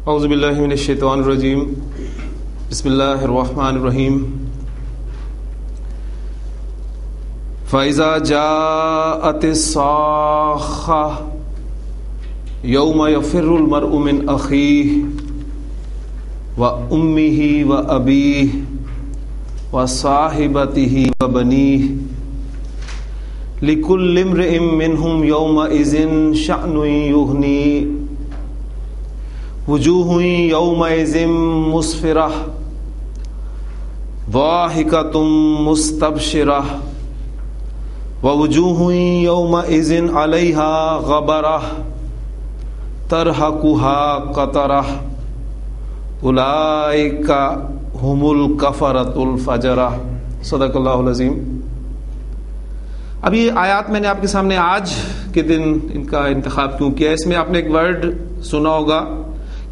اعوذ باللہ من الشیطان الرجیم بسم اللہ الرحمن الرحیم فَإِذَا جَاءَتِ الصَّاخَّةُ يَوْمَ يَفِرُّ الْمَرْءُ مِنْ أَخِيهِ وَأُمِّهِ وَأَبِيهِ وَصَاحِبَتِهِ وَبَنِيهِ لِكُلِّ امْرِئٍ مِّنْهُمْ يَوْمَئِذٍ شَأْنٌ يُغْنِيهِ وجوہ یومئذ مسفرہ ضاحکۃ مستبشرہ ووجوہ یومئذ علیہا غبرہ ترہقها قطرہ اولئک هم الکفرۃ الفجرہ۔ صدق اللہ العظیم۔ اب یہ آیات میں نے آپ کے سامنے آج کے دن ان کا انتخاب کیوں کیا؟ اس میں آپ نے ایک ورڈ سنا ہوگا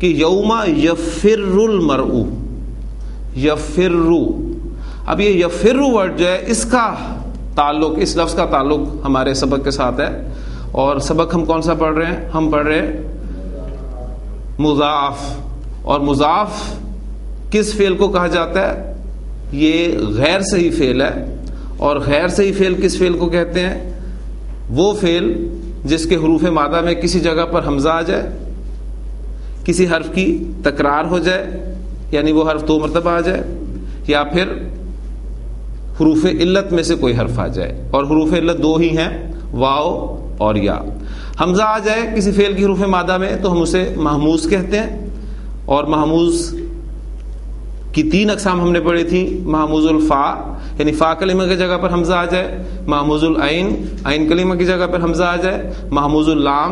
کہ یوم یفر المرء، یفر۔ اب یہ یفر ورڈ جو ہے اس کا تعلق، اس لفظ کا تعلق ہمارے سبق کے ساتھ ہے، اور سبق ہم کون سا پڑھ رہے ہیں؟ ہم پڑھ رہے ہیں مضاف، اور مضاف کس فعل کو کہا جاتا ہے؟ یہ غیر صحیح فعل ہے، اور غیر صحیح فعل کس فعل کو کہتے ہیں؟ وہ فعل جس کے حروف مادہ میں کسی جگہ پر حمزہ آ جائے، کسی حرف کی تکرار ہو جائے، یعنی وہ حرف 2 مرتبہ آ جائے، یا پھر حروف علت میں سے کوئی حرف آ جائے، اور حروف علت 2 ہی ہیں، واو اور یا۔ حمزہ آ جائے کسی فعل کی حروف مادہ میں تو ہم اسے محموز کہتے ہیں، اور محموز کی 3 اقسام ہم نے پڑھی تھی۔ محموز الفا، یعنی فا کلمہ کی جگہ پر حمزہ آ جائے، محموز العین، عین کلمہ کی جگہ پر حمزہ آ جائے، محموز اللام،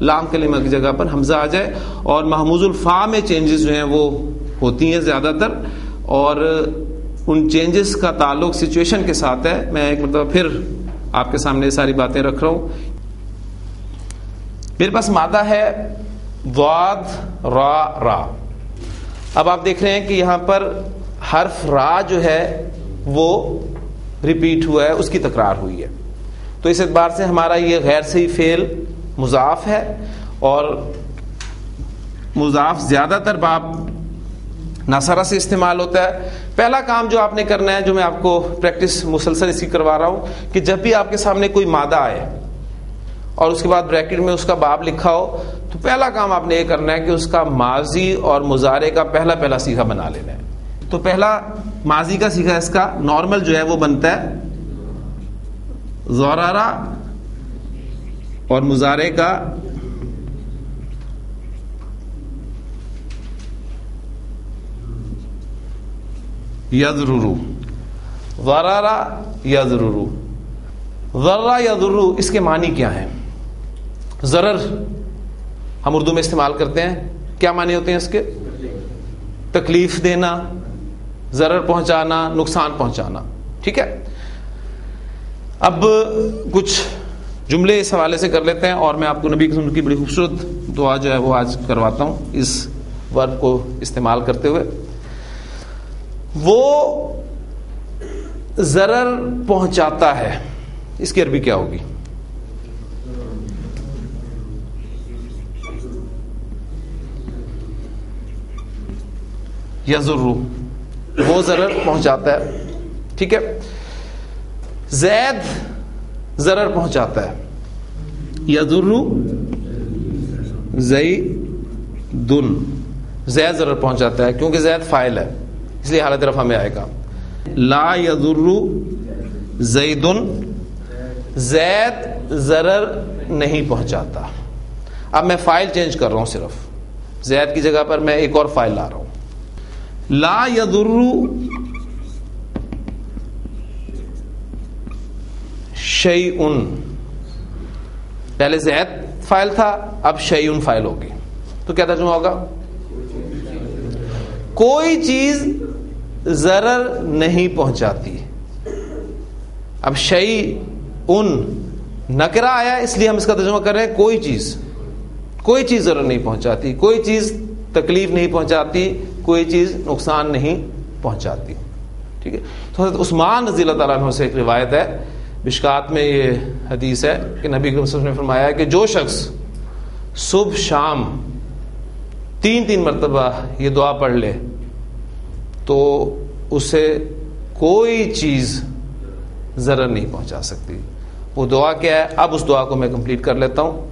لام کلمہ کی جگہ پر حمزہ آ جائے، اور محموز الفا میں چینجز جو ہیں وہ ہوتی ہیں زیادہ تر، اور ان چینجز کا تعلق سچویشن کے ساتھ ہے۔ میں ایک مرتبہ پھر آپ کے سامنے یہ ساری باتیں رکھ رہا ہوں۔ میرے پاس مادہ ہے ضاد را را۔ اب آپ دیکھ رہے ہیں کہ یہاں پر حرف را جو ہے وہ ریپیٹ ہوا ہے، اس کی تکرار ہوئی ہے، تو اس اعتبار سے ہمارا یہ غیر صحیح فعل مضاف ہے، اور مضاف زیادہ تر باب ناصرہ سے استعمال ہوتا ہے۔ پہلا کام جو آپ نے کرنا ہے، جو میں آپ کو پریکٹس مسلسل اسی کروا رہا ہوں، کہ جب بھی آپ کے سامنے کوئی مادہ آئے اور اس کے بعد بریکٹ میں اس کا باب لکھا ہو، تو پہلا کام آپ نے یہ کرنا ہے کہ اس کا ماضی اور مضارع کا پہلا صیغہ بنا لینا ہے۔ تو پہلا ماضی کا صیغہ اس کا نارمل جو ہے وہ بنتا ہے ضرر، اور مضارع کا یضرر، ضرر یضرر، ضرر یضرر۔ اس کے معنی کیا ہیں؟ ضرر ہم اردو میں استعمال کرتے ہیں، کیا معنی ہوتے ہیں اس کے؟ تکلیف دینا، ضرر پہنچانا، نقصان پہنچانا، ٹھیک ہے۔ اب کچھ جملے اس حوالے سے کر لیتے ہیں، اور میں آپ کو نبی قسم کی بڑی خوبصورت دعا جو ہے وہ آج کرواتا ہوں اس ورب کو استعمال کرتے ہوئے۔ وہ ضرر پہنچاتا ہے، اس کی عربی کیا ہوگی؟ یضر، وہ ضرر پہنچاتا ہے، ٹھیک ہے۔ زید ضرر پہنچاتا ہے، یضر زید، زید ضرر پہنچاتا ہے کیونکہ زید فاعل ہے، اس لیے حالت رفع میں آئے گا۔ لا یضر زید، زید ضرر نہیں پہنچاتا۔ اب میں فاعل چینج کر رہا ہوں، صرف زید کی جگہ پر میں ایک اور فاعل لا رہا ہوں۔ لا یضر شیء، پہلے زید فاعل تھا، اب شیء فاعل ہوگی، تو کیا ترجمہ ہوگا؟ کوئی چیز ضرر نہیں پہنچاتی۔ اب شیء نکرہ آیا، اس لیے ہم اس کا ترجمہ کر رہے ہیں کوئی چیز ضرر نہیں پہنچاتی، کوئی چیز تکلیف نہیں پہنچاتی، کوئی چیز نقصان نہیں پہنچاتی، ٹھیک ہے۔ تو حضرت عثمان رضی اللہ تعالیٰ عنہ سے ایک روایت ہے، مشکات میں یہ حدیث ہے کہ نبی صلی اللہ علیہ وسلم نے فرمایا کہ جو شخص صبح شام تین مرتبہ یہ دعا پڑھ لے تو اسے کوئی چیز ضرر نہیں پہنچا سکتی. وہ دعا کیا ہے؟ اب اس دعا کو میں کمپلیٹ کر لیتا ہوں.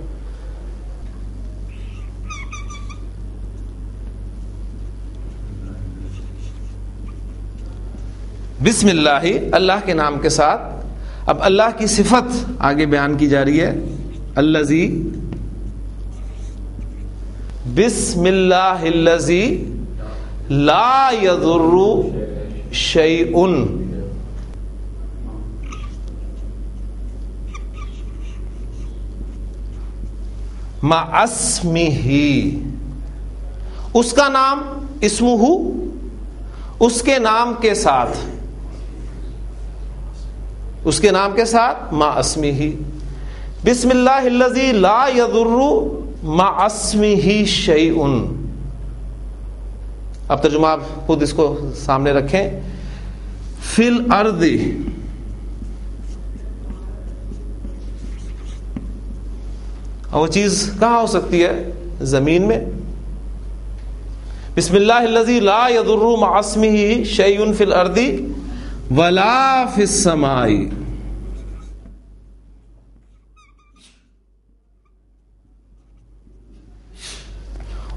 بسم اللہ، اللہ کے نام کے ساتھ. اب اللہ کی صفت آگے بیان کی جا رہی ہے. الذی، بسم اللہ الذی لا یضر شیء مع اسمہ. اس کا نام اسمہ، اس کے نام کے ساتھ، اس کے نام کے ساتھ مع اسمہ. بسم اللہ الذی لا یضر مع اسمہ شیء. اب ترجمہ آپ خود اس کو سامنے رکھیں. فی الارض، اور وہ چیز کہاں ہو سکتی ہے؟ زمین میں. بسم اللہ الذی لا یضر مع اسمہ شیء فی الارض ولا فی السماء.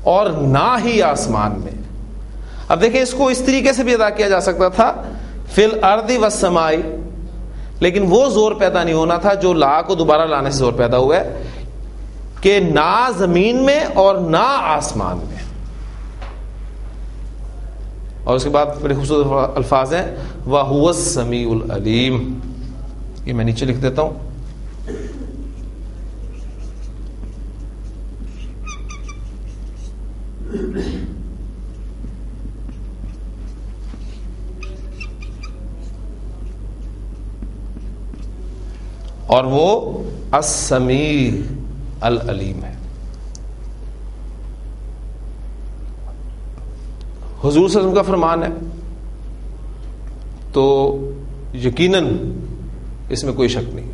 اور نہ ہی آسمان میں. اب دیکھیں اس کو اس طریقے سے بھی ادا کیا جا سکتا تھا فی الارض والسماء، لیکن وہ زور پیدا نہیں ہونا تھا جو لا کو دوبارہ لانے سے زور پیدا ہوا ہے کہ نہ زمین میں اور نہ آسمان میں. اور اس کے بعد بڑے خوبصورت الفاظ ہیں وَهُوَ السَّمِيعُ الْعَلِيمُ. یہ میں نیچے لکھ دیتا ہوں. اور وہ السمیع العلیم ہے. حضور صلی اللہ علیہ وسلم کا فرمان ہے تو یقیناً اس میں کوئی شک نہیں.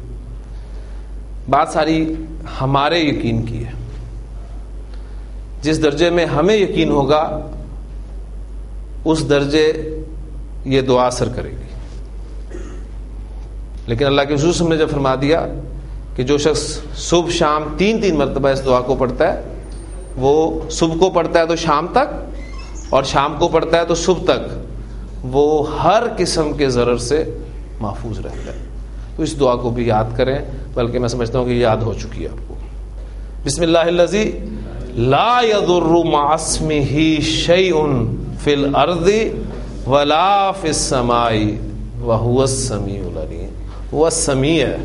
بات ساری ہمارے یقین کی ہے. جس درجے میں ہمیں یقین ہوگا اس درجے یہ دعا اثر کرے گی. لیکن اللہ کے رسول نے جب فرما دیا کہ جو شخص صبح شام تین مرتبہ اس دعا کو پڑھتا ہے، وہ صبح کو پڑھتا ہے تو شام تک، اور شام کو پڑھتا ہے تو صبح تک، وہ ہر قسم کے ضرر سے محفوظ رہتا ہے. تو اس دعا کو بھی یاد کریں، بلکہ میں سمجھتا ہوں کہ یاد ہو چکی ہے آپ کو. بسم اللہ الذی لا یضر مع اسمہ شیء فی الارض ولا فی السماء وہو السمیع العلیم. وہ السمیع ہے،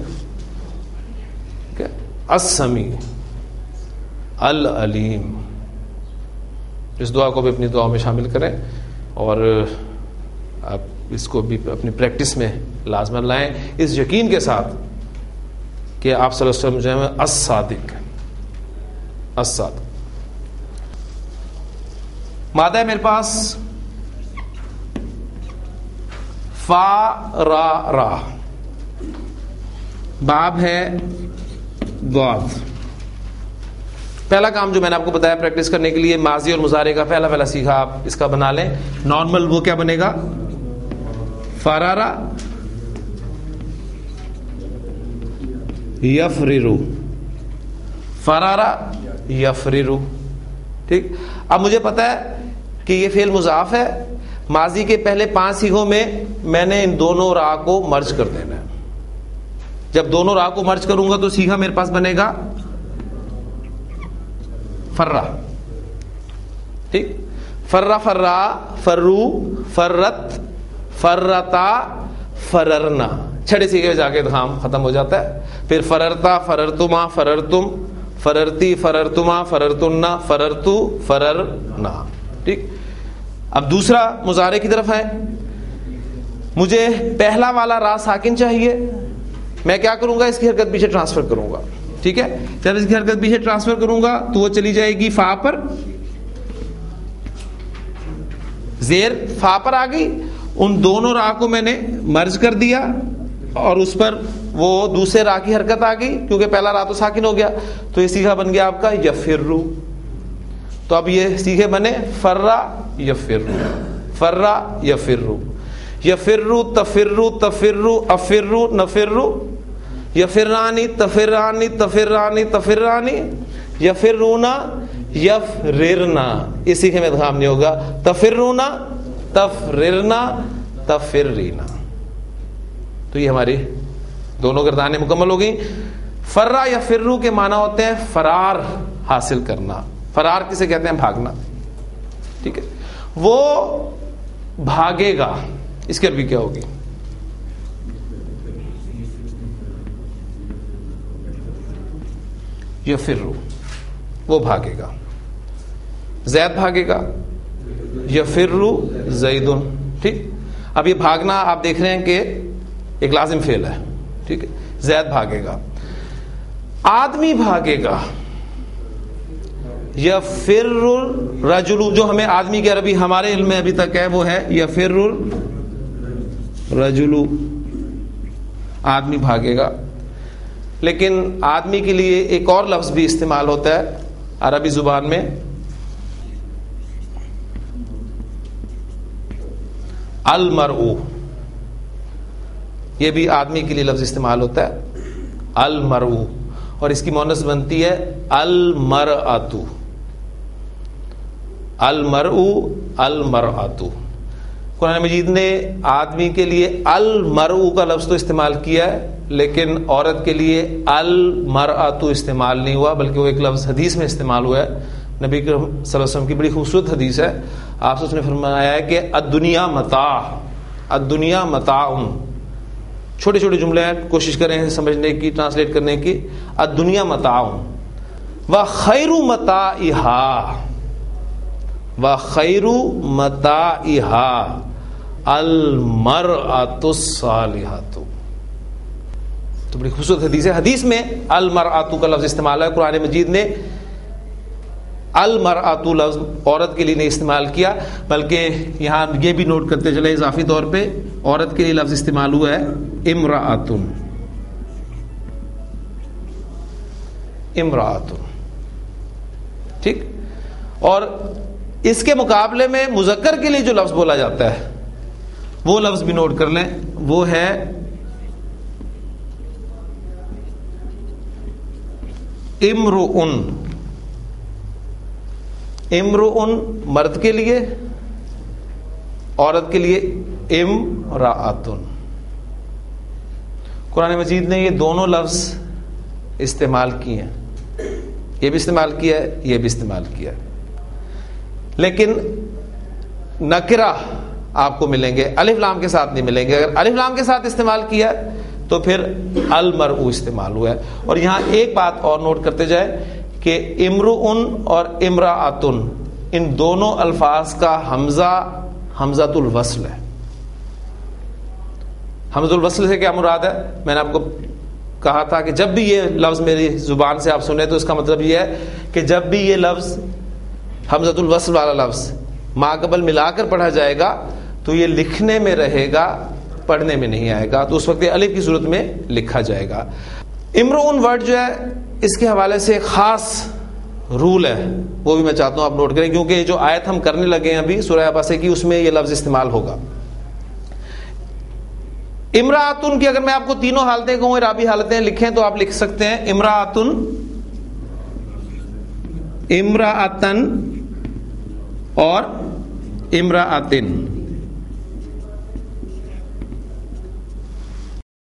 السمیع العلیم. اس دعا کو بھی اپنی دعا میں شامل کریں اور آپ اس کو بھی اپنی پریکٹس میں لازمن لائیں، اس یقین کے ساتھ کہ آپ صلی اللہ علیہ وسلم جو ہے الصادق. الصادق مادہ ہے میرے پاس فا را را. باب ہے ضاد. پہلا کام جو میں نے آپ کو بتایا پریکٹس کرنے کے لیے، ماضی اور مضارع کا پہلا سیکھا، آپ اس کا بنا لیں. نارمل وہ کیا بنے گا؟ فرارا یفررو، فرارا یفررو. ٹھیک. اب مجھے پتا ہے کہ یہ فعل مضاف ہے. ماضی کے پہلے 5 سیغوں میں میں نے ان دونوں را کو مرج کر دینا ہے. جب دونوں را کو مرج کروں گا تو سیغہ میرے پاس بنے گا فرا. ٹھیک. فرا فرا، فرو، فرت، فرتا، فررنا. چھٹے سیغے میں جا کے ادغام ختم ہو جاتا ہے. پھر فررتا، فررتما، فررتم، فررتی، فررتما، فررتنا، فررتو، فررنا. ٹھیک. اب دوسرا مضارع کی طرف ہے. مجھے پہلا والا را ساکن چاہیے. میں کیا کروں گا؟ اس کی حرکت پیچھے ٹرانسفر کروں گا. ٹھیک ہے. جب اس کی حرکت پیچھے ٹرانسفر کروں گا تو وہ چلی جائے گی فا پر. زیر فا پر آ گئی. ان دونوں را کو میں نے مرج کر دیا اور اس پر وہ دوسرے را کی حرکت آ گئی کیونکہ پہلا را تو ساکن ہو گیا. تو یہ سیغہ بن گیا آپ کا یفرو. تو اب یہ سیغے بنے فرا یفرو، فرا یفرو، یفرو تفرو تفرو افرو نفرو، یفرانی تفرانی تفرانی تفرانی، یفرونا یفررنا، اس سیغے میں ادغام نہیں ہوگا، تفرونا تفررنا تفرینا. تو یہ ہماری دونوں گردانیں مکمل ہو گئیں. فرا یا فرو کے معنی ہوتے ہیں فرار حاصل کرنا. فرار کسے کہتے ہیں؟ بھاگنا. ٹھیک ہے، وہ بھاگے گا، اس کی عربی کیا ہوگی؟ یفرو، وہ بھاگے گا. زید بھاگے گا، یفرو زیدن. ٹھیک، اب یہ بھاگنا آپ دیکھ رہے ہیں کہ ایک لازم فعل ہے. ٹھیک ہے، زید بھاگے گا. آدمی بھاگے گا، یفر الرجل، جو ہمیں آدمی کی عربی ہمارے علم میں ابھی تک ہے وہ ہے یفر الرجل، آدمی بھاگے گا. لیکن آدمی کے لیے ایک اور لفظ بھی استعمال ہوتا ہے عربی زبان میں، المرء. یہ بھی آدمی کے لیے لفظ استعمال ہوتا ہے المرء، اور اس کی مؤنث بنتی ہے المرأۃ. المرء المرأۃ. قرآن مجید نے آدمی کے لیے المرء کا لفظ تو استعمال کیا ہے، لیکن عورت کے لیے المرأۃ استعمال نہیں ہوا، بلکہ وہ ایک لفظ حدیث میں استعمال ہوا ہے. نبی کریم صلی اللہ علیہ وسلم کی بڑی خوبصورت حدیث ہے، آپ سے اس نے فرمایا ہے کہ الدنیا متاع، الدنیا متاع. چھوٹے چھوٹے جملے ہیں، کوشش کریں سمجھنے کی، ٹرانسلیٹ کرنے کی. الدنیا متاع وخیر متاعها، وخیر متاعها المرأۃ الصالحۃ. تو بڑی خوبصورت حدیث ہے. حدیث میں المرأۃ کا لفظ استعمال ہے، قرآن مجید نے المرأۃ لفظ عورت کے لیے نہیں استعمال کیا، بلکہ یہاں یہ بھی نوٹ کرتے چلے اضافی طور پہ عورت کے لیے لفظ استعمال ہوا ہے امرأۃ. امرأۃ. ٹھیک، اور اس کے مقابلے میں مذکر کے لیے جو لفظ بولا جاتا ہے وہ لفظ بھی نوٹ کر لیں، وہ ہے امرؤن. امرؤن مرد کے لیے، عورت کے لیے امرأۃن. قرآن مجید نے یہ دونوں لفظ استعمال کیے ہیں، یہ بھی استعمال کیا ہے، یہ بھی استعمال کیا ہے. لیکن نکرہ آپ کو ملیں گے، الف لام کے ساتھ نہیں ملیں گے. اگر الف لام کے ساتھ استعمال کیا تو پھر المرء استعمال ہوا ہے. اور یہاں ایک بات اور نوٹ کرتے جائے کہ امرؤن اور امرأۃن ان دونوں الفاظ کا حمزہ حمزۃ الوصل ہے. حمزۃ الوصل سے کیا مراد ہے؟ میں نے آپ کو کہا تھا کہ جب بھی یہ لفظ میری زبان سے آپ سنیں تو اس کا مطلب یہ ہے کہ جب بھی یہ لفظ حمزۃ الوصل والا لفظ ما قبل ملا کر پڑھا جائے گا تو یہ لکھنے میں رہے گا، پڑھنے میں نہیں آئے گا. تو اس وقت الف کی صورت میں لکھا جائے گا. امرؤن ورڈ جو ہے اس کے حوالے سے ایک خاص رول ہے، وہ بھی میں چاہتا ہوں آپ نوٹ کریں، کیونکہ جو آیت ہم کرنے لگے ہیں ابھی سورہ عباسہ کی، اس میں یہ لفظ استعمال ہوگا. امرأۃن کی اگر میں آپ کو تینوں حالتیں کہوں، اعرابی حالتیں لکھیں تو آپ لکھ سکتے ہیں امرأۃن، امرأۃن اور امرأۃن.